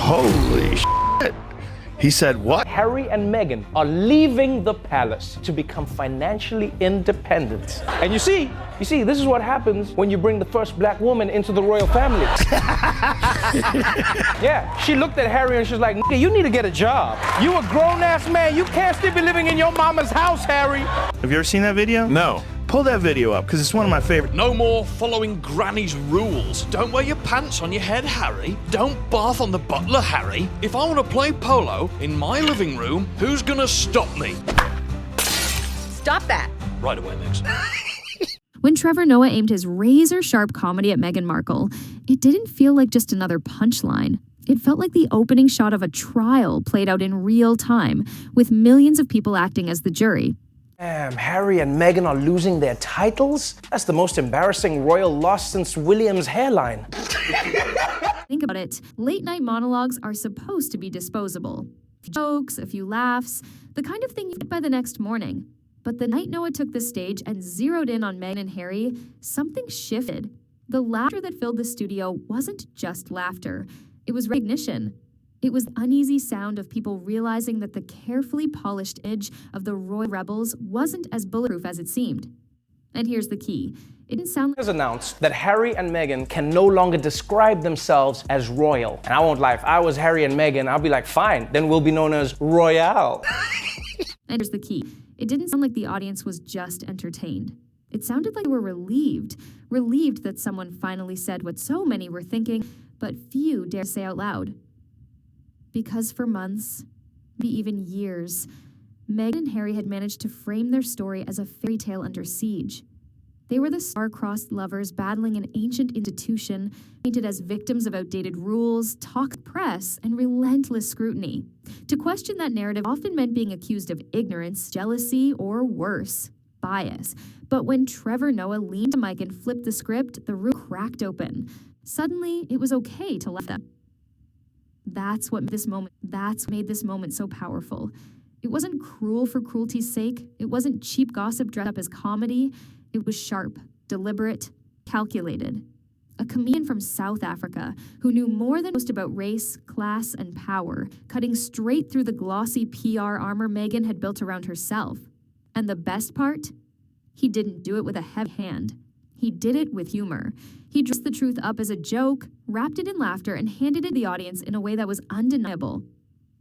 Holy shit. He said what? Harry and Meghan are leaving the palace to become financially independent. And you see, this is what happens when you bring the first black woman into the royal family. Yeah, she looked at Harry and she's like, "Nigga, you need to get a job. You a grown-ass man. You can't still be living in your mama's house, Harry." Have you ever seen that video? No. Pull that video up, because it's one of my favorite. No more following Granny's rules. Don't wear your pants on your head, Harry. Don't bath on the butler, Harry. If I want to play polo in my living room, who's gonna stop me? Stop that. Right away, Mix. When Trevor Noah aimed his razor-sharp comedy at Meghan Markle, it didn't feel like just another punchline. It felt like the opening shot of a trial played out in real time, with millions of people acting as the jury. Damn, Harry and Meghan are losing their titles? That's the most embarrassing royal loss since William's hairline. Think about it. Late-night monologues are supposed to be disposable. Jokes, a few laughs, the kind of thing you get by the next morning. But the night Noah took the stage and zeroed in on Meghan and Harry, something shifted. The laughter that filled the studio wasn't just laughter. It was recognition. It was the uneasy sound of people realizing that the carefully polished image of the royal rebels wasn't as bulletproof as it seemed. And here's the key. It didn't sound like... It was announced that Harry and Meghan can no longer describe themselves as royal. And I won't lie, if I was Harry and Meghan, I'll be like, fine, then we'll be known as Royale. And here's the key. It didn't sound like the audience was just entertained. It sounded like they were relieved that someone finally said what so many were thinking, but few dare say out loud. Because for months, maybe even years, Meghan and Harry had managed to frame their story as a fairy tale under siege. They were the star-crossed lovers battling an ancient institution, painted as victims of outdated rules, toxic press, and relentless scrutiny. To question that narrative often meant being accused of ignorance, jealousy, or worse, bias. But when Trevor Noah leaned to Mike and flipped the script, the room cracked open. Suddenly, it was okay to laugh at them. That's what made this moment so powerful. It wasn't cruel for cruelty's sake. It wasn't cheap gossip dressed up as comedy. It was sharp, deliberate, calculated. A comedian from South Africa who knew more than most about race, class, and power, cutting straight through the glossy PR armor Meghan had built around herself. And the best part? He didn't do it with a heavy hand. He did it with humor. He dressed the truth up as a joke, wrapped it in laughter, and handed it to the audience in a way that was undeniable.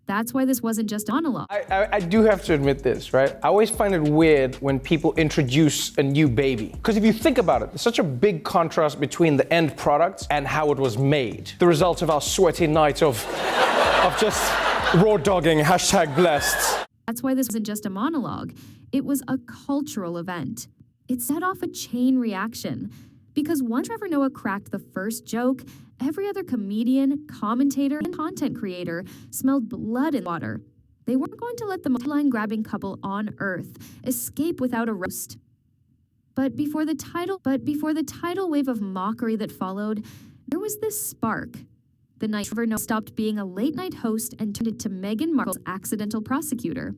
That's why this wasn't just a monologue. I do have to admit this, right? I always find it weird when people introduce a new baby. Because if you think about it, there's such a big contrast between the end product and how it was made. The result of our sweaty night of just raw dogging, #blessed. That's why this wasn't just a monologue. It was a cultural event. It set off a chain reaction. Because once Trevor Noah cracked the first joke, every other comedian, commentator, and content creator smelled blood in water. They weren't going to let the line-grabbing couple on Earth escape without a roast. But before the tidal wave of mockery that followed, there was this spark. The night Trevor Noah stopped being a late-night host and turned into Meghan Markle's accidental prosecutor.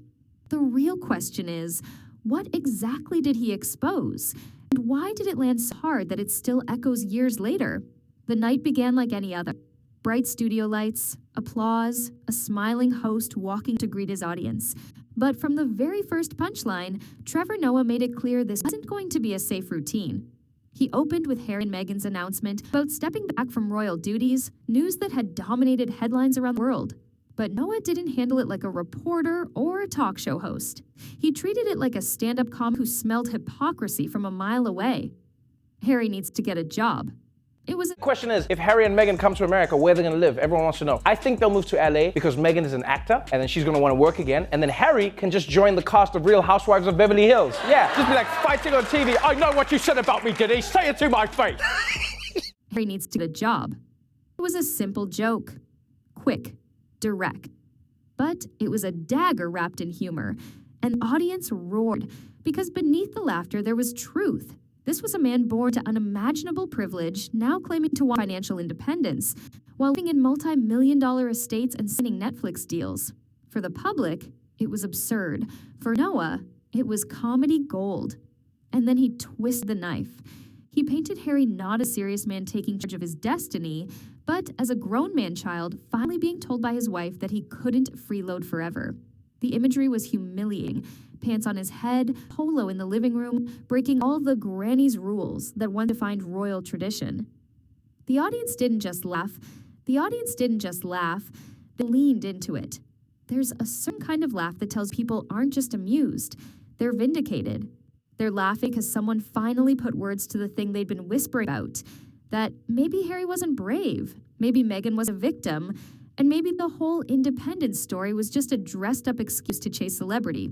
The real question is, what exactly did he expose? And why did it land so hard that it still echoes years later? The night began like any other. Bright studio lights, applause, a smiling host walking to greet his audience. But from the very first punchline, Trevor Noah made it clear this wasn't going to be a safe routine. He opened with Harry and Meghan's announcement about stepping back from royal duties, news that had dominated headlines around the world. But Noah didn't handle it like a reporter or a talk show host. He treated it like a stand-up comic who smelled hypocrisy from a mile away. Harry needs to get a job. The question is, if Harry and Meghan come to America, where are they going to live? Everyone wants to know. I think they'll move to LA because Meghan is an actor, and then she's going to want to work again, and then Harry can just join the cast of Real Housewives of Beverly Hills. Yeah, just be like fighting on TV. I know what you said about me, Denise. Say it to my face. Harry needs to get a job. It was a simple joke. Quick. Direct. But it was a dagger wrapped in humor. An audience roared because beneath the laughter there was truth. This was a man born to unimaginable privilege, now claiming to want financial independence, while living in multi-million-dollar estates and signing Netflix deals. For the public, it was absurd. For Noah, it was comedy gold. And then he twisted the knife. He painted Harry not a serious man taking charge of his destiny, but as a grown man child, finally being told by his wife that he couldn't freeload forever. The imagery was humiliating. Pants on his head, polo in the living room, breaking all the granny's rules that once defined royal tradition. The audience didn't just laugh. They leaned into it. There's a certain kind of laugh that tells people aren't just amused, they're vindicated. They're laughing because someone finally put words to the thing they'd been whispering about. That maybe Harry wasn't brave, maybe Meghan was a victim, and maybe the whole independence story was just a dressed-up excuse to chase celebrity.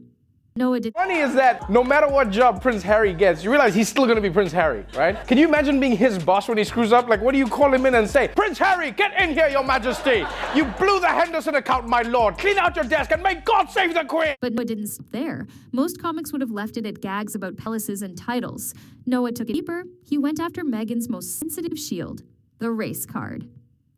Noah did. Funny is that no matter what job Prince Harry gets, you realize he's still gonna be Prince Harry, right? Can you imagine being his boss when he screws up? Like, what do you call him in and say? Prince Harry, get in here, your majesty! You blew the Henderson account, my lord! Clean out your desk and may God save the queen! But Noah didn't stop there. Most comics would have left it at gags about palaces and titles. Noah took it deeper. He went after Meghan's most sensitive shield, the race card.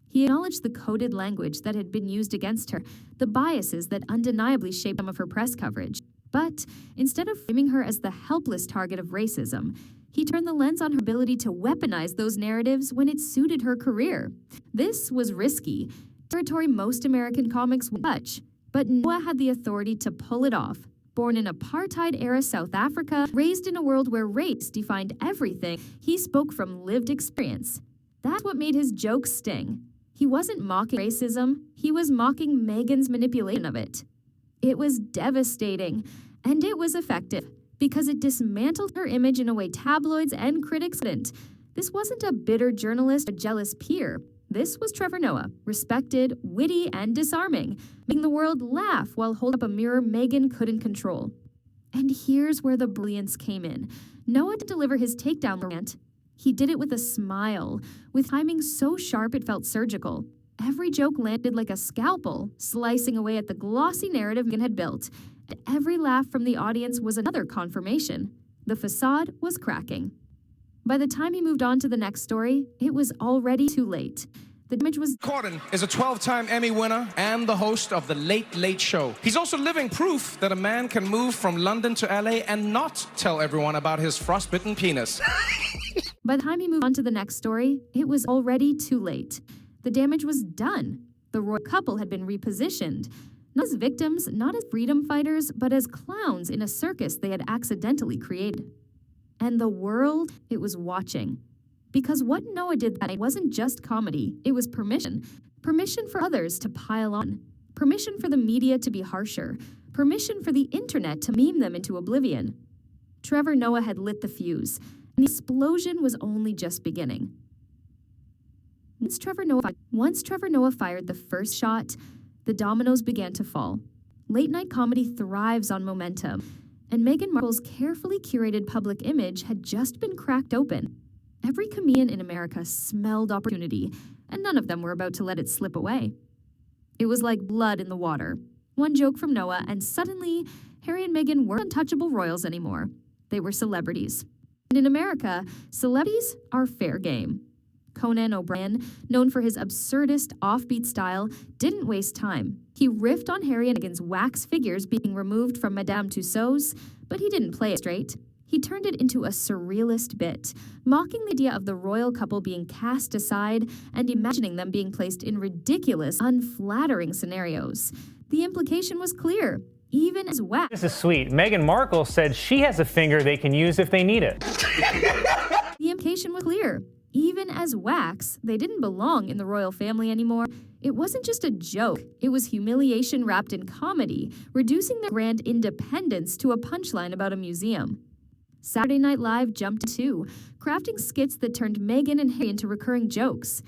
He acknowledged the coded language that had been used against her, the biases that undeniably shaped some of her press coverage. But instead of framing her as the helpless target of racism, he turned the lens on her ability to weaponize those narratives when it suited her career. This was risky, territory most American comics would touch, but Noah had the authority to pull it off. Born in apartheid-era South Africa, raised in a world where race defined everything, he spoke from lived experience. That's what made his jokes sting. He wasn't mocking racism, he was mocking Meghan's manipulation of it. It was devastating, and it was effective, because it dismantled her image in a way tabloids and critics couldn't. This wasn't a bitter journalist or jealous peer. This was Trevor Noah, respected, witty, and disarming, making the world laugh while holding up a mirror Meghan couldn't control. And here's where the brilliance came in. Noah didn't deliver his takedown rant. He did it with a smile, with timing so sharp it felt surgical. Every joke landed like a scalpel, slicing away at the glossy narrative Meghan had built. And every laugh from the audience was another confirmation. The facade was cracking. By the time he moved on to the next story, it was already too late. The damage was... Corden is a 12-time Emmy winner and the host of The Late Late Show. He's also living proof that a man can move from London to LA and not tell everyone about his frostbitten penis. By the time he moved on to the next story, it was already too late. The damage was done. The royal couple had been repositioned, not as victims, not as freedom fighters, but as clowns in a circus they had accidentally created. And the world, it was watching. Because what Noah did that night wasn't just comedy, it was permission. Permission for others to pile on. Permission for the media to be harsher. Permission for the internet to meme them into oblivion. Trevor Noah had lit the fuse, and the explosion was only just beginning. Once Trevor Noah fired the first shot, the dominoes began to fall. Late-night comedy thrives on momentum, and Meghan Markle's carefully curated public image had just been cracked open. Every comedian in America smelled opportunity, and none of them were about to let it slip away. It was like blood in the water. One joke from Noah, and suddenly, Harry and Meghan weren't untouchable royals anymore. They were celebrities. And in America, celebrities are fair game. Conan O'Brien, known for his absurdist, offbeat style, didn't waste time. He riffed on Harry and Meghan's wax figures being removed from Madame Tussauds, but he didn't play it straight. He turned it into a surrealist bit, mocking the idea of the royal couple being cast aside and imagining them being placed in ridiculous, unflattering scenarios. The implication was clear, even as wax. This is sweet. Meghan Markle said she has a finger they can use if they need it. The implication was clear. Even as wax, they didn't belong in the royal family anymore. It wasn't just a joke. It was humiliation wrapped in comedy, reducing their grand independence to a punchline about a museum. Saturday Night Live jumped in too, crafting skits that turned Meghan and Harry into recurring jokes.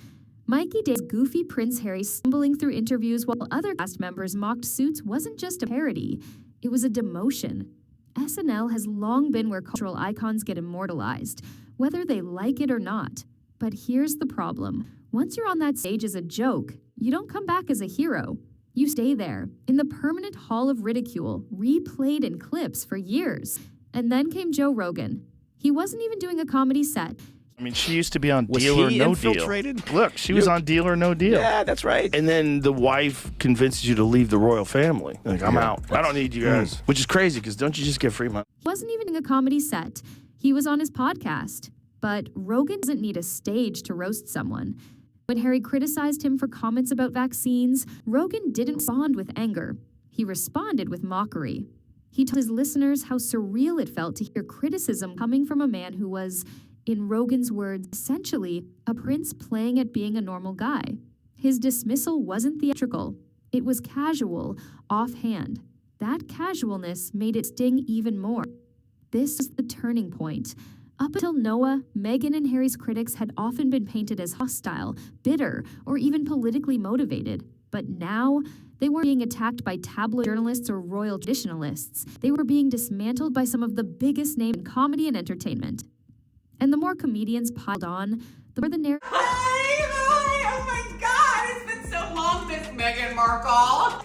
Mikey Day's goofy Prince Harry stumbling through interviews while other cast members mocked Suits wasn't just a parody. It was a demotion. SNL has long been where cultural icons get immortalized, whether they like it or not. But here's the problem. Once you're on that stage as a joke, you don't come back as a hero. You stay there, in the permanent hall of ridicule, replayed in clips for years. And then came Joe Rogan. He wasn't even doing a comedy set. I mean, she used to be on Was Deal or he No infiltrated? Deal. Look, she was on Deal or No Deal. Yeah, that's right. And then the wife convinces you to leave the royal family. Like, I'm out. I don't need you guys. Which is crazy, because don't you just get free money? He wasn't even doing a comedy set. He was on his podcast. But Rogan doesn't need a stage to roast someone. When Harry criticized him for comments about vaccines, Rogan didn't respond with anger. He responded with mockery. He told his listeners how surreal it felt to hear criticism coming from a man who was, in Rogan's words, essentially a prince playing at being a normal guy. His dismissal wasn't theatrical. It was casual, offhand. That casualness made it sting even more. This is the turning point. Up until Noah, Meghan and Harry's critics had often been painted as hostile, bitter, or even politically motivated. But now, they weren't being attacked by tabloid journalists or royal traditionalists. They were being dismantled by some of the biggest names in comedy and entertainment. And the more comedians piled on, the more the narrative... Hi, oh my God, it's been so long, Miss Meghan Markle.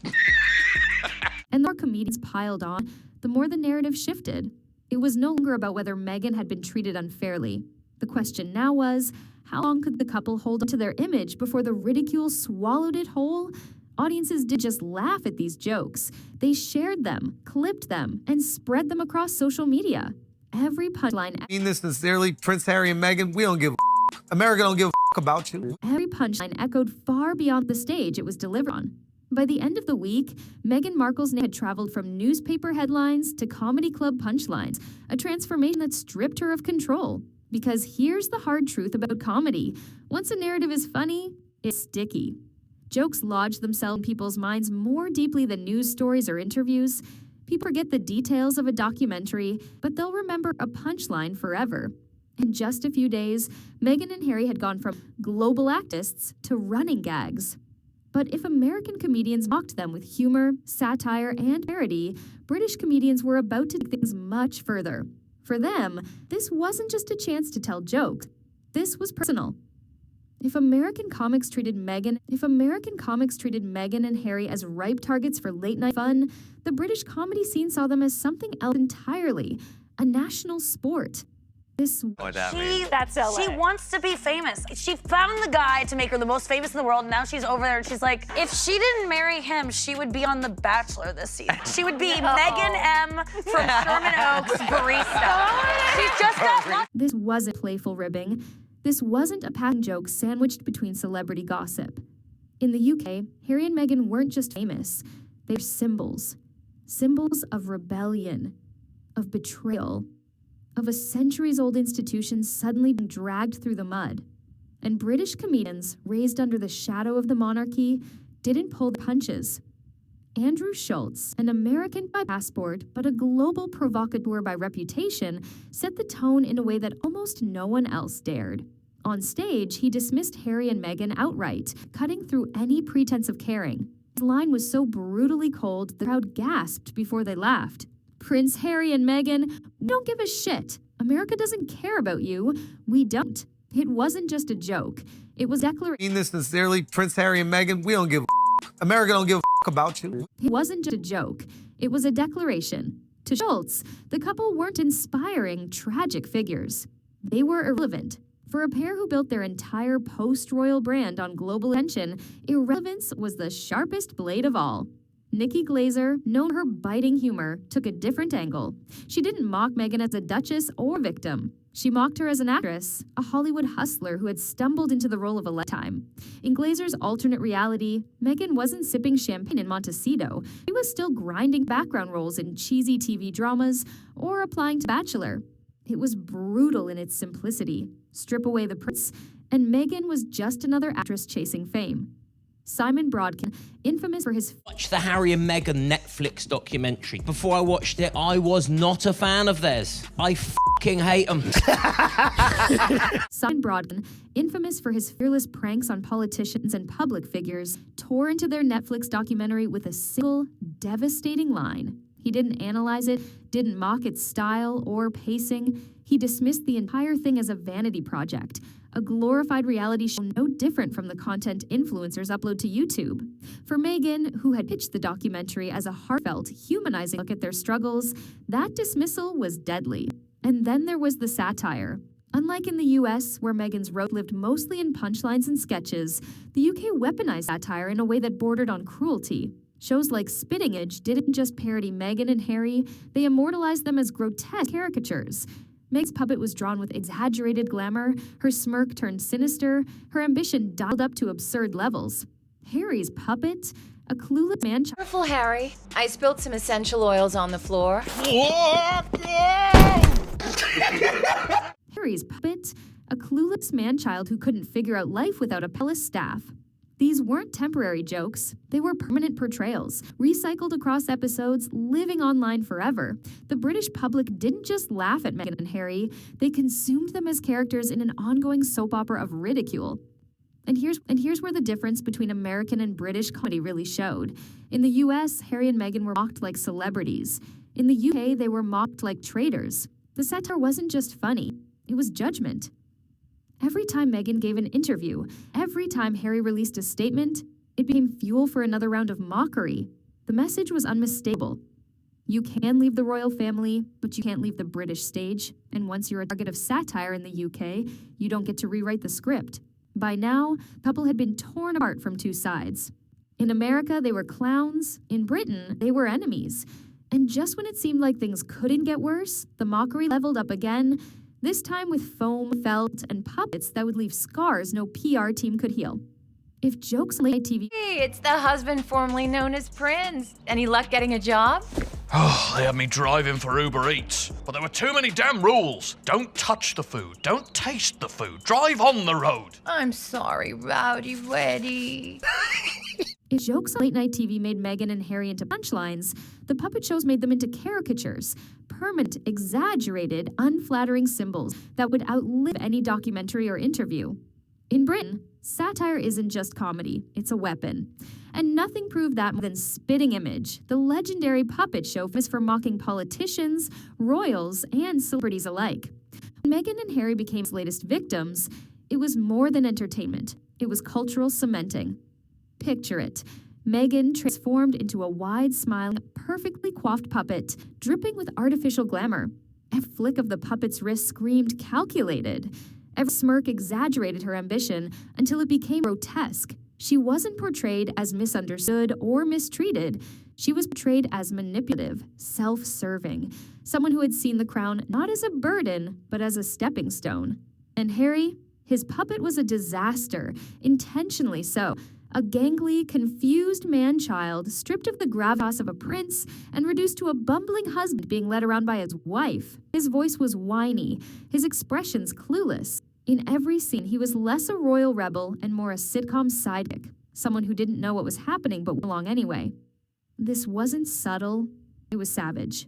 And the more comedians piled on, the more the narrative shifted. It was no longer about whether Meghan had been treated unfairly. The question now was, how long could the couple hold on to their image before the ridicule swallowed it whole? Audiences did just laugh at these jokes. They shared them, clipped them, and spread them across social media. Every punchline... I mean this sincerely, Prince Harry and Meghan, we don't give a America don't give a about you. Every punchline echoed far beyond the stage it was delivered on. By the end of the week, Meghan Markle's name had traveled from newspaper headlines to comedy club punchlines, a transformation that stripped her of control. Because here's the hard truth about comedy. Once a narrative is funny, it's sticky. Jokes lodge themselves in people's minds more deeply than news stories or interviews. People forget the details of a documentary, but they'll remember a punchline forever. In just a few days, Meghan and Harry had gone from global activists to running gags. But if American comedians mocked them with humor, satire, and parody, British comedians were about to take things much further. For them, this wasn't just a chance to tell jokes. This was personal. If American comics treated Meghan and Harry as ripe targets for late-night fun, the British comedy scene saw them as something else entirely, a national sport. She wants to be famous. She found the guy to make her the most famous in the world, and now she's over there and she's like, if she didn't marry him, she would be on The Bachelor this season. She would be Megan M. from Sherman Oaks barista. She's just got lucky. This wasn't playful ribbing. This wasn't a passing joke sandwiched between celebrity gossip. In the UK, Harry and Meghan weren't just famous. They were symbols. Symbols of rebellion, of betrayal, of a centuries-old institution suddenly being dragged through the mud. And British comedians, raised under the shadow of the monarchy, didn't pull the punches. Andrew Schultz, an American by passport but a global provocateur by reputation, set the tone in a way that almost no one else dared. On stage, he dismissed Harry and Meghan outright, cutting through any pretense of caring. His line was so brutally cold, the crowd gasped before they laughed. Prince Harry and Meghan, we don't give a shit. America doesn't care about you. We don't. It wasn't just a joke. It was a declaration. I mean this sincerely, Prince Harry and Meghan, we don't give a America don't give a about you. It wasn't just a joke. It was a declaration. To Schultz, the couple weren't inspiring, tragic figures. They were irrelevant. For a pair who built their entire post-royal brand on global attention, irrelevance was the sharpest blade of all. Nikki Glaser, known for her biting humor, took a different angle. She didn't mock Meghan as a duchess or victim. She mocked her as an actress, a Hollywood hustler who had stumbled into the role of a lifetime. In Glaser's alternate reality, Meghan wasn't sipping champagne in Montecito. She was still grinding background roles in cheesy TV dramas or applying to Bachelor. It was brutal in its simplicity. Strip away the prince, and Meghan was just another actress chasing fame. Simon Brodkin, infamous for his... Watch the Harry and Meghan Netflix documentary. Before I watched it, I was not a fan of theirs. I fucking hate them. Simon Brodkin, infamous for his fearless pranks on politicians and public figures, tore into their Netflix documentary with a single, devastating line. He didn't analyze it, didn't mock its style or pacing. He dismissed the entire thing as a vanity project, a glorified reality show no different from the content influencers upload to YouTube. For Meghan, who had pitched the documentary as a heartfelt, humanizing look at their struggles, that dismissal was deadly. And then there was the satire. Unlike in the US, where Meghan's roast lived mostly in punchlines and sketches, the UK weaponized satire in a way that bordered on cruelty. Shows like Spittingage didn't just parody Meghan and Harry, they immortalized them as grotesque caricatures. Meg's puppet was drawn with exaggerated glamour, her smirk turned sinister, her ambition dialed up to absurd levels. Harry's puppet? A clueless man-child. Careful, Harry. I spilled some essential oils on the floor. Harry's puppet? A clueless man-child who couldn't figure out life without a palace staff. These weren't temporary jokes. They were permanent portrayals, recycled across episodes, living online forever. The British public didn't just laugh at Meghan and Harry, they consumed them as characters in an ongoing soap opera of ridicule. And here's where the difference between American and British comedy really showed. In the US, Harry and Meghan were mocked like celebrities. In the UK, they were mocked like traitors. The satire wasn't just funny, it was judgment. Every time Meghan gave an interview, every time Harry released a statement, it became fuel for another round of mockery. The message was unmistakable. You can leave the royal family, but you can't leave the British stage. And once you're a target of satire in the UK, you don't get to rewrite the script. By now, the couple had been torn apart from two sides. In America, they were clowns. In Britain, they were enemies. And just when it seemed like things couldn't get worse, the mockery leveled up again, this time with foam, felt, and puppets that would leave scars no PR team could heal. If jokes on late TV... Hey, it's the husband formerly known as Prince. Any luck getting a job? Oh, they had me driving for Uber Eats, but there were too many damn rules. Don't touch the food, don't taste the food, drive on the road. I'm sorry, Rowdy Reddy. If jokes on late-night TV made Meghan and Harry into punchlines, the puppet shows made them into caricatures, permanent, exaggerated, unflattering symbols that would outlive any documentary or interview. In Britain, satire isn't just comedy, it's a weapon. And nothing proved that more than Spitting Image, the legendary puppet show famous for mocking politicians, royals, and celebrities alike. When Meghan and Harry became his latest victims, it was more than entertainment. It was cultural cementing. Picture it. Meghan transformed into a wide-smiling, perfectly coiffed puppet, dripping with artificial glamour. Every flick of the puppet's wrist screamed calculated. Every smirk exaggerated her ambition until it became grotesque. She wasn't portrayed as misunderstood or mistreated. She was portrayed as manipulative, self-serving, someone who had seen the crown not as a burden, but as a stepping stone. And Harry, his puppet was a disaster, intentionally so. A gangly, confused man-child stripped of the gravitas of a prince and reduced to a bumbling husband being led around by his wife. His voice was whiny, his expressions clueless. In every scene, he was less a royal rebel and more a sitcom sidekick, someone who didn't know what was happening but went along anyway. This wasn't subtle, it was savage.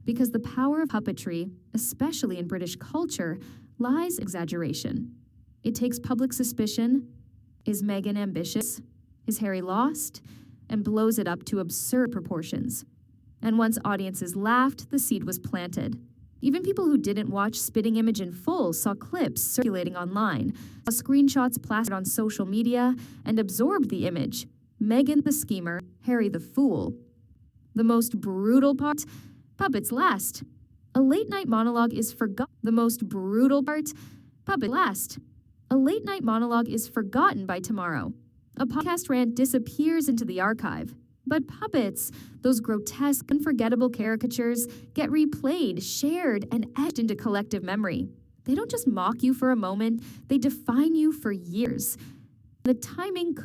Because the power of puppetry, especially in British culture, lies in exaggeration. It takes public suspicion. Is Meghan ambitious? Is Harry lost? And blows it up to absurd proportions. And once audiences laughed, the seed was planted. Even people who didn't watch Spitting Image in full saw clips circulating online, saw screenshots plastered on social media, and absorbed the image. Meghan the schemer, Harry the fool. The most brutal part? Puppets last. A late-night monologue is forgotten. The most brutal part? Puppet last. A late-night monologue is forgotten by tomorrow. A podcast rant disappears into the archive. But puppets, those grotesque, unforgettable caricatures, get replayed, shared, and etched into collective memory. They don't just mock you for a moment, they define you for years. The timing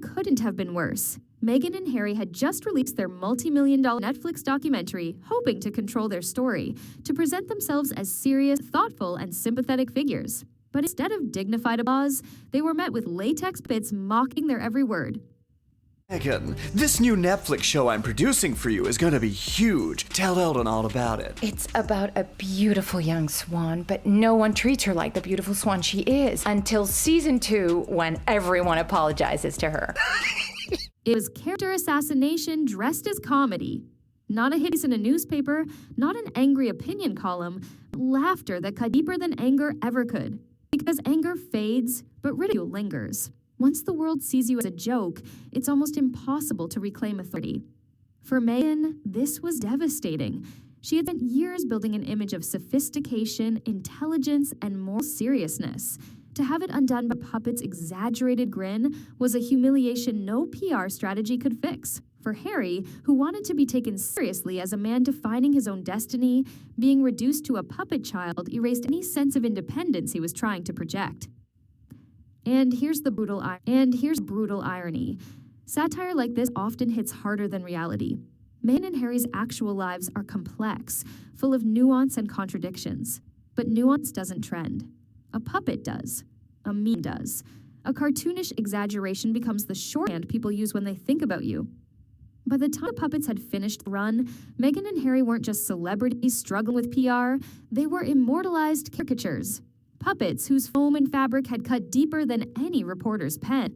couldn't have been worse. Meghan and Harry had just released their multi-million-dollar Netflix documentary, hoping to control their story, to present themselves as serious, thoughtful, and sympathetic figures. But instead of dignified applause, they were met with latex bits mocking their every word. Meghan, this new Netflix show I'm producing for you is gonna be huge. Tell Eldon all about it. It's about a beautiful young swan, but no one treats her like the beautiful swan she is until season 2 when everyone apologizes to her. It was character assassination dressed as comedy. Not a hit piece in a newspaper, not an angry opinion column, but laughter that cut deeper than anger ever could. Because anger fades, but ridicule lingers. Once the world sees you as a joke, it's almost impossible to reclaim authority. For Meghan, this was devastating. She had spent years building an image of sophistication, intelligence, and moral seriousness. To have it undone by Puppet's exaggerated grin was a humiliation no PR strategy could fix. For Harry, who wanted to be taken seriously as a man defining his own destiny, being reduced to a puppet child erased any sense of independence he was trying to project. And here's brutal irony. Satire like this often hits harder than reality. Meghan and Harry's actual lives are complex, full of nuance and contradictions. But nuance doesn't trend. A puppet does. A meme does. A cartoonish exaggeration becomes the shorthand people use when they think about you. By the time the puppets had finished the run, Meghan and Harry weren't just celebrities struggling with PR, they were immortalized caricatures. Puppets whose foam and fabric had cut deeper than any reporter's pen.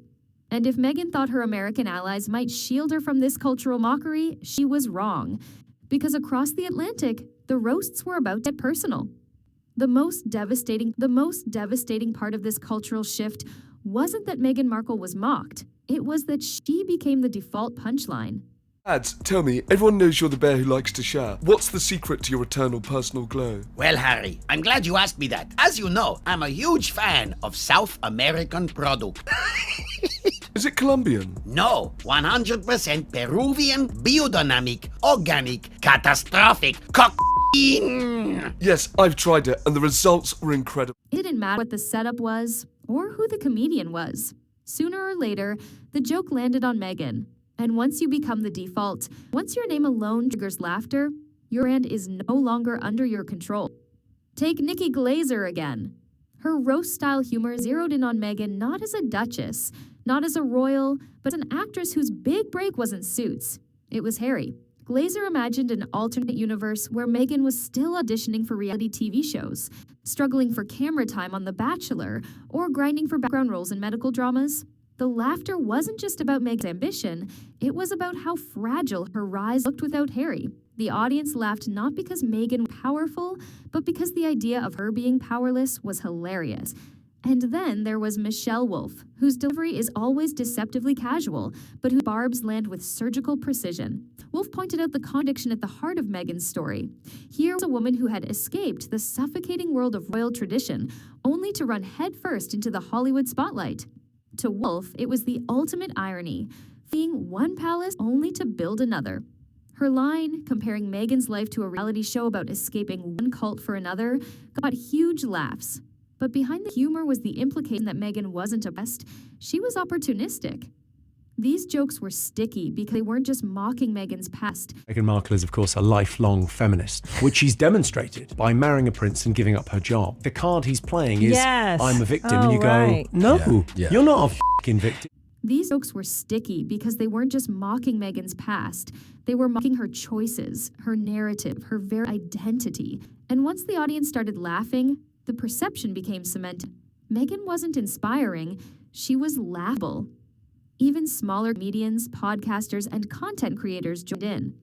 And if Meghan thought her American allies might shield her from this cultural mockery, she was wrong. Because across the Atlantic, the roasts were about to get personal. The most devastating part of this cultural shift wasn't that Meghan Markle was mocked. It was that she became the default punchline. Lads, tell me, everyone knows you're the bear who likes to shout. What's the secret to your eternal personal glow? Well, Harry, I'm glad you asked me that. As you know, I'm a huge fan of South American product. Is it Colombian? No, 100% Peruvian, biodynamic, organic, catastrophic, cocaine. Yes, I've tried it, and the results were incredible. It didn't matter what the setup was, or who the comedian was. Sooner or later, the joke landed on Meghan. And once you become the default, once your name alone triggers laughter, your brand is no longer under your control. Take Nikki Glaser again. Her roast-style humor zeroed in on Meghan not as a duchess, not as a royal, but an actress whose big break wasn't Suits. It was Harry. Glaser imagined an alternate universe where Meghan was still auditioning for reality TV shows, struggling for camera time on The Bachelor, or grinding for background roles in medical dramas. The laughter wasn't just about Meghan's ambition, it was about how fragile her rise looked without Harry. The audience laughed not because Meghan was powerful, but because the idea of her being powerless was hilarious. And then there was Michelle Wolf, whose delivery is always deceptively casual, but whose barbs land with surgical precision. Wolf pointed out the contradiction at the heart of Meghan's story. Here was a woman who had escaped the suffocating world of royal tradition, only to run headfirst into the Hollywood spotlight. To Wolf, it was the ultimate irony, fleeing one palace only to build another. Her line, comparing Meghan's life to a reality show about escaping one cult for another, got huge laughs. But behind the humor was the implication that Meghan wasn't oppressed, she was opportunistic. These jokes were sticky because they weren't just mocking Meghan's past. Meghan Markle is, of course, a lifelong feminist, which she's demonstrated by marrying a prince and giving up her job. The card he's playing is, I'm a victim, and you go, no, you're not a f***ing victim. These jokes were sticky because they weren't just mocking Meghan's past. They were mocking her choices, her narrative, her very identity. And once the audience started laughing, the perception became cemented. Meghan wasn't inspiring, she was laughable. Even smaller comedians, podcasters, and content creators joined in.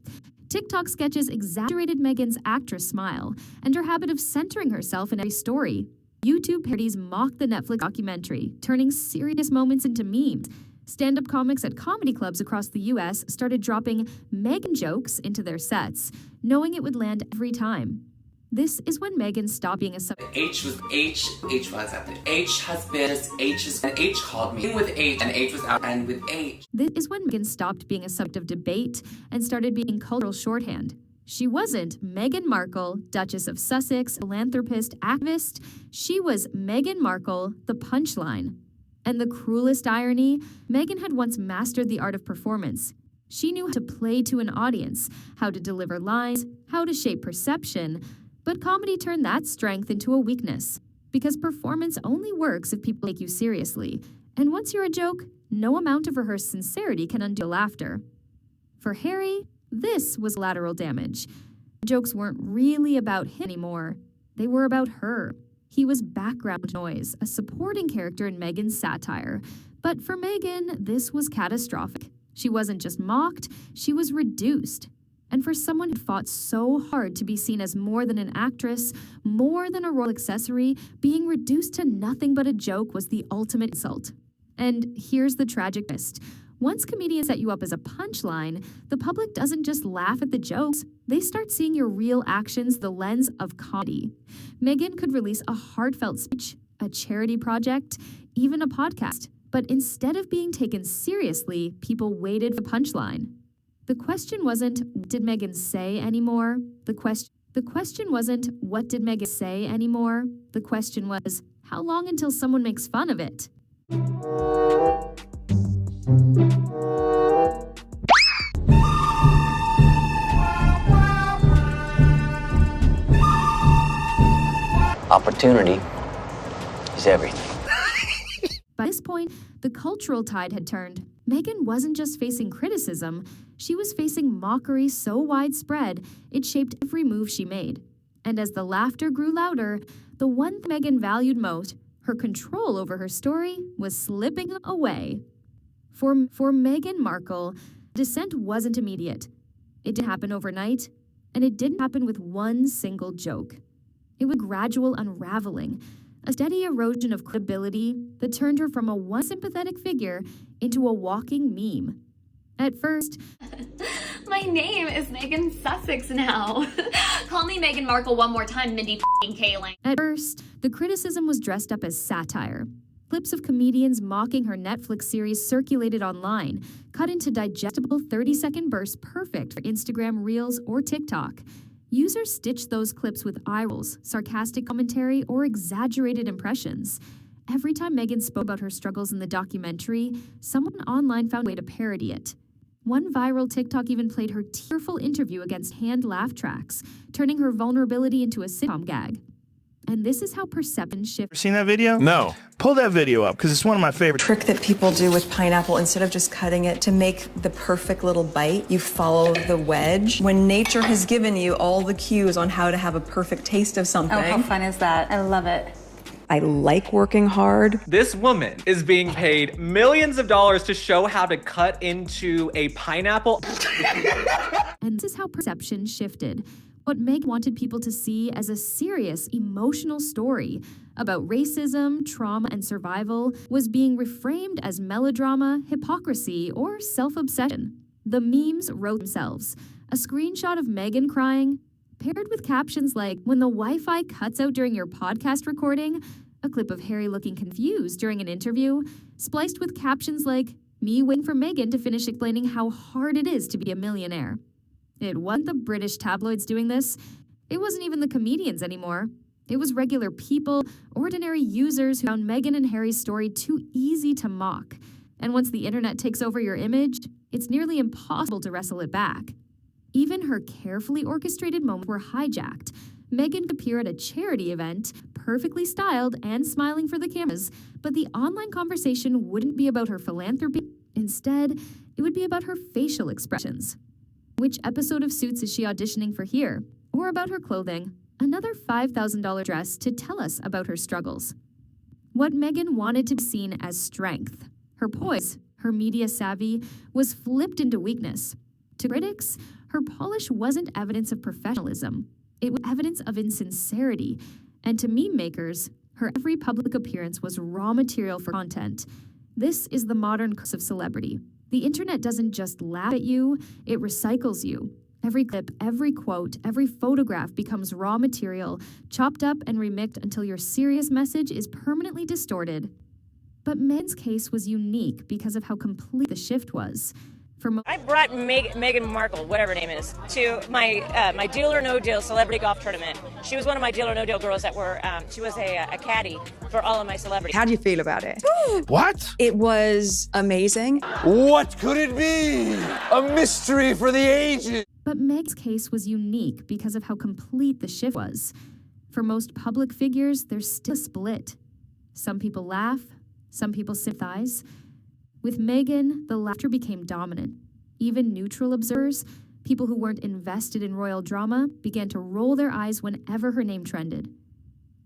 TikTok sketches exaggerated Meghan's actress smile and her habit of centering herself in every story. YouTube parodies mocked the Netflix documentary, turning serious moments into memes. Stand-up comics at comedy clubs across the U.S. started dropping Meghan jokes into their sets, knowing it would land every time. This is when Meghan stopped being a H was accepted. H has been just H is and H called me. In with H and H was out and with H. This is when Meghan stopped being a subject of debate and started being cultural shorthand. She wasn't Meghan Markle, Duchess of Sussex, philanthropist, activist. She was Meghan Markle, the punchline. And the cruelest irony, Meghan had once mastered the art of performance. She knew how to play to an audience, how to deliver lines, how to shape perception. But comedy turned that strength into a weakness, because performance only works if people take you seriously. And once you're a joke, no amount of rehearsed sincerity can undo laughter. For Harry, this was lateral damage. Jokes weren't really about him anymore. They were about her. He was background noise, a supporting character in Meghan's satire. But for Meghan, this was catastrophic. She wasn't just mocked, she was reduced. And for someone who fought so hard to be seen as more than an actress, more than a royal accessory, being reduced to nothing but a joke was the ultimate insult. And here's the tragic twist. Once comedians set you up as a punchline, the public doesn't just laugh at the jokes, they start seeing your real actions through the lens of comedy. Meghan could release a heartfelt speech, a charity project, even a podcast. But instead of being taken seriously, people waited for the punchline. The question wasn't, what did Meghan say anymore? The question wasn't, what did Meghan say anymore? The question was, how long until someone makes fun of it? Opportunity is everything. By this point, the cultural tide had turned. Meghan wasn't just facing criticism, she was facing mockery so widespread it shaped every move she made. And as the laughter grew louder, the one thing Meghan valued most, her control over her story, was slipping away. For Meghan Markle, descent wasn't immediate. It didn't happen overnight, and it didn't happen with one single joke. It was a gradual unraveling, a steady erosion of credibility that turned her from a once sympathetic figure into a walking meme. At first, my name is Megan Sussex now. Call me Meghan Markle one more time, Mindy Kaling. At first, the criticism was dressed up as satire. Clips of comedians mocking her Netflix series circulated online, cut into digestible 30-second bursts perfect for Instagram Reels or TikTok. Users stitched those clips with eye rolls, sarcastic commentary, or exaggerated impressions. Every time Meghan spoke about her struggles in the documentary, someone online found a way to parody it. One viral TikTok even played her tearful interview against hand laugh tracks, turning her vulnerability into a sitcom gag. And this is how perception shifts. Seen that video? No. Pull that video up, because it's one of my favorite. Trick that people do with pineapple, instead of just cutting it to make the perfect little bite, you follow the wedge. When nature has given you all the cues on how to have a perfect taste of something. Oh, how fun is that? I love it. I like working hard. This woman is being paid millions of dollars to show how to cut into a pineapple. And this is how perception shifted. What Meg wanted people to see as a serious, emotional story about racism, trauma, and survival was being reframed as melodrama, hypocrisy, or self-obsession. The memes wrote themselves. A screenshot of Meghan crying, paired with captions like, when the Wi-Fi cuts out during your podcast recording, a clip of Harry looking confused during an interview, spliced with captions like, me waiting for Meghan to finish explaining how hard it is to be a millionaire. It wasn't the British tabloids doing this. It wasn't even the comedians anymore. It was regular people, ordinary users who found Meghan and Harry's story too easy to mock. And once the internet takes over your image, it's nearly impossible to wrestle it back. Even her carefully orchestrated moments were hijacked. Meghan could appear at a charity event, perfectly styled and smiling for the cameras, but the online conversation wouldn't be about her philanthropy. Instead, it would be about her facial expressions. Which episode of Suits is she auditioning for here? Or about her clothing? Another $5,000 dress to tell us about her struggles. What Meghan wanted to be seen as strength. Her poise, her media savvy, was flipped into weakness. To critics, her polish wasn't evidence of professionalism. It was evidence of insincerity. And to meme makers, her every public appearance was raw material for content. This is the modern curse of celebrity. The internet doesn't just laugh at you, it recycles you. Every clip, every quote, every photograph becomes raw material, chopped up and remixed until your serious message is permanently distorted. But Meghan's case was unique because of how complete the shift was. I brought Meghan Markle, whatever her name is, to my Deal or No Deal celebrity golf tournament. She was one of my Deal or No Deal girls that were, she was a caddy for all of my celebrities. How do you feel about it? What? It was amazing. What could it be? A mystery for the ages. But Meg's case was unique because of how complete the shift was. For most public figures, there's still a split. Some people laugh, some people sympathize. With Meghan, the laughter became dominant. Even neutral observers, people who weren't invested in royal drama, began to roll their eyes whenever her name trended.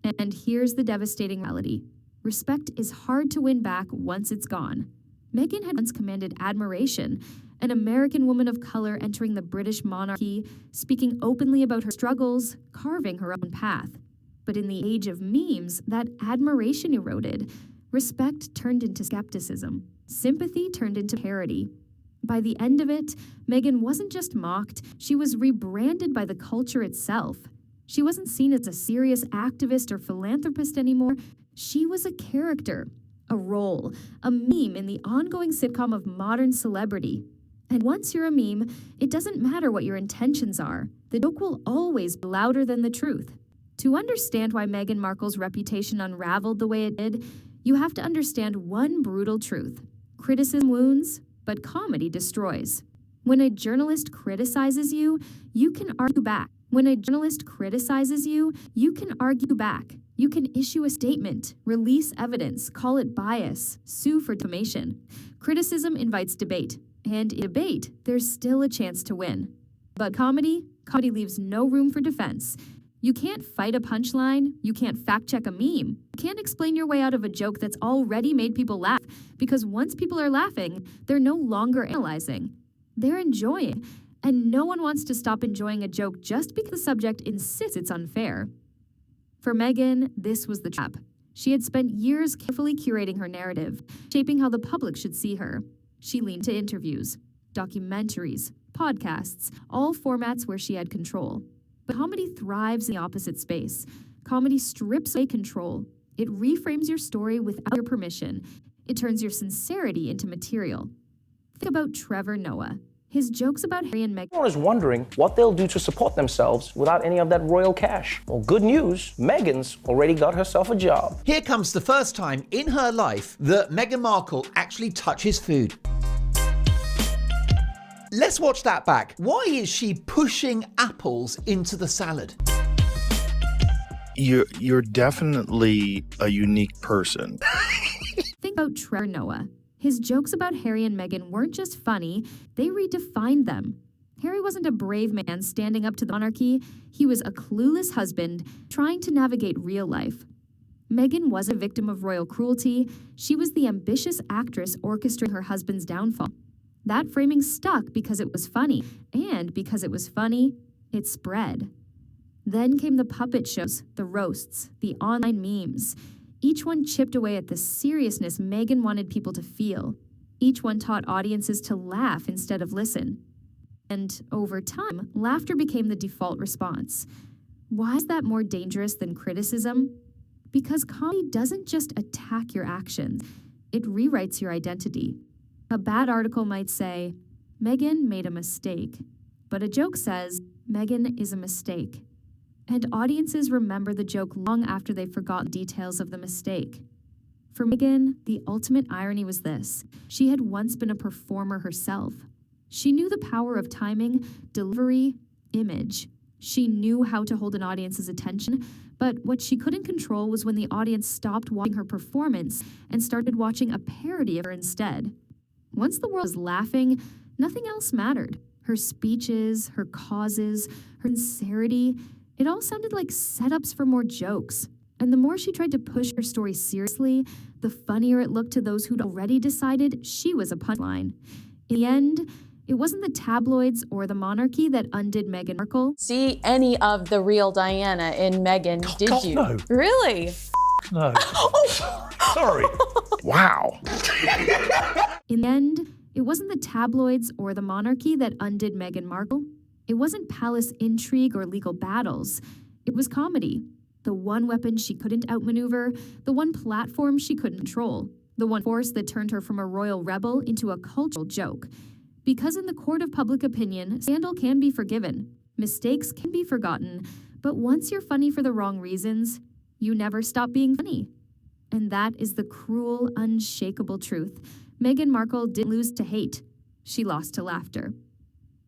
And here's the devastating reality. Respect is hard to win back once it's gone. Meghan had once commanded admiration, an American woman of color entering the British monarchy, speaking openly about her struggles, carving her own path. But in the age of memes, that admiration eroded. Respect turned into skepticism. Sympathy turned into parody. By the end of it, Meghan wasn't just mocked, she was rebranded by the culture itself. She wasn't seen as a serious activist or philanthropist anymore. She was a character, a role, a meme in the ongoing sitcom of modern celebrity. And once you're a meme, it doesn't matter what your intentions are. The joke will always be louder than the truth. To understand why Meghan Markle's reputation unraveled the way it did, you have to understand one brutal truth. Criticism wounds, but comedy destroys. When a journalist criticizes you, you can argue back. When a journalist criticizes you, you can argue back. You can issue a statement, release evidence, call it bias, sue for defamation. Criticism invites debate, and in debate, there's still a chance to win. But comedy leaves no room for defense. You can't fight a punchline, you can't fact-check a meme, you can't explain your way out of a joke that's already made people laugh, because once people are laughing, they're no longer analyzing. They're enjoying, and no one wants to stop enjoying a joke just because the subject insists it's unfair. For Meghan, this was the trap. She had spent years carefully curating her narrative, shaping how the public should see her. She leaned to interviews, documentaries, podcasts, all formats where she had control. But comedy thrives in the opposite space. Comedy strips away control. It reframes your story without your permission. It turns your sincerity into material. Think about Trevor Noah. His jokes about Harry and Meghan. Everyone is wondering what they'll do to support themselves without any of that royal cash. Well, good news, Meghan's already got herself a job. Here comes the first time in her life that Meghan Markle actually touches food. Let's watch that back. Why is she pushing apples into the salad? You're definitely a unique person. Think about Trevor Noah. His jokes about Harry and Meghan weren't just funny, they redefined them. Harry wasn't a brave man standing up to the monarchy, he was a clueless husband trying to navigate real life. Meghan was a victim of royal cruelty, she was the ambitious actress orchestrating her husband's downfall. That framing stuck because it was funny, and because it was funny, it spread. Then came the puppet shows, the roasts, the online memes. Each one chipped away at the seriousness Meghan wanted people to feel. Each one taught audiences to laugh instead of listen. And over time, laughter became the default response. Why is that more dangerous than criticism? Because comedy doesn't just attack your actions, it rewrites your identity. A bad article might say, Meghan made a mistake, but a joke says, Meghan is a mistake. And audiences remember the joke long after they've forgotten details of the mistake. For Meghan, the ultimate irony was this. She had once been a performer herself. She knew the power of timing, delivery, image. She knew how to hold an audience's attention, but what she couldn't control was when the audience stopped watching her performance and started watching a parody of her instead. Once the world was laughing, nothing else mattered. Her speeches, her causes, her sincerity, it all sounded like setups for more jokes. And the more she tried to push her story seriously, the funnier it looked to those who'd already decided she was a punchline. In the end, it wasn't the tabloids or the monarchy that undid Meghan Markle. See any of the real Diana in Meghan, did you? No. Really? No. Sorry. Wow. In the end, it wasn't the tabloids or the monarchy that undid Meghan Markle. It wasn't palace intrigue or legal battles. It was comedy. The one weapon she couldn't outmaneuver, the one platform she couldn't control, the one force that turned her from a royal rebel into a cultural joke. Because in the court of public opinion, scandal can be forgiven, mistakes can be forgotten, but once you're funny for the wrong reasons, you never stop being funny. And that is the cruel, unshakable truth. Meghan Markle didn't lose to hate. She lost to laughter.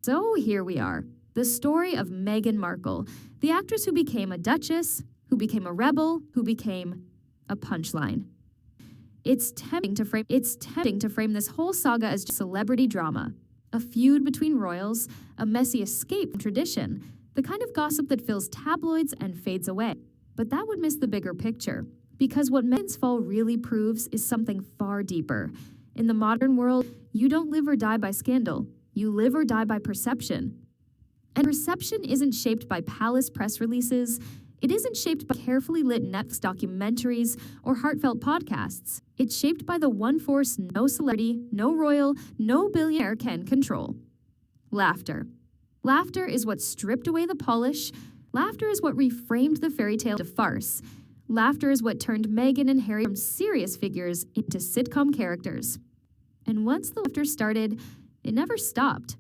So here we are, the story of Meghan Markle, the actress who became a duchess, who became a rebel, who became a punchline. It's tempting to frame this whole saga as just celebrity drama, a feud between royals, a messy escape from tradition, the kind of gossip that fills tabloids and fades away. But that would miss the bigger picture, because what Meghan's fall really proves is something far deeper. In the modern world, you don't live or die by scandal. You live or die by perception. And perception isn't shaped by palace press releases. It isn't shaped by carefully lit Netflix documentaries or heartfelt podcasts. It's shaped by the one force no celebrity, no royal, no billionaire can control. Laughter. Laughter is what stripped away the polish. Laughter is what reframed the fairy tale to farce. Laughter is what turned Meghan and Harry from serious figures into sitcom characters. And once the laughter started, It never stopped.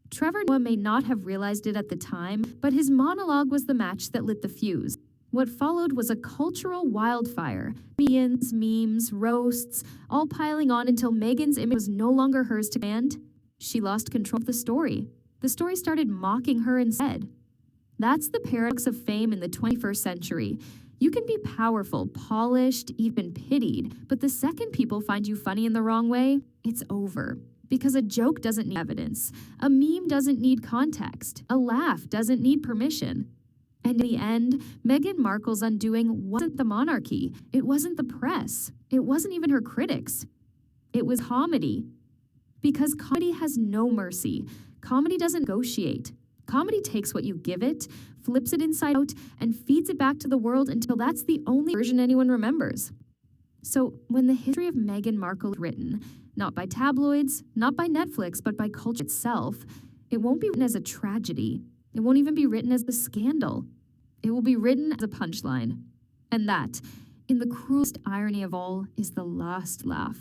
Trevor Noah may not have realized it at the time, but his monologue was the match that lit the fuse. What followed was a cultural wildfire. Memes, roasts, all piling on until Meghan's image was no longer hers to command. She lost control of the story. The story started mocking her instead. That's the paradox of fame in the 21st century. You can be powerful, polished, even pitied, but the second people find you funny in the wrong way, it's over. Because a joke doesn't need evidence, a meme doesn't need context, a laugh doesn't need permission. And in the end, Meghan Markle's undoing wasn't the monarchy, it wasn't the press, it wasn't even her critics. It was comedy. Because comedy has no mercy. Comedy doesn't negotiate. Comedy takes what you give it, flips it inside out, and feeds it back to the world until that's the only version anyone remembers. So when the history of Meghan Markle is written, not by tabloids, not by Netflix, but by culture itself, it won't be written as a tragedy. It won't even be written as the scandal. It will be written as a punchline. And that, in the cruelest irony of all, is the last laugh.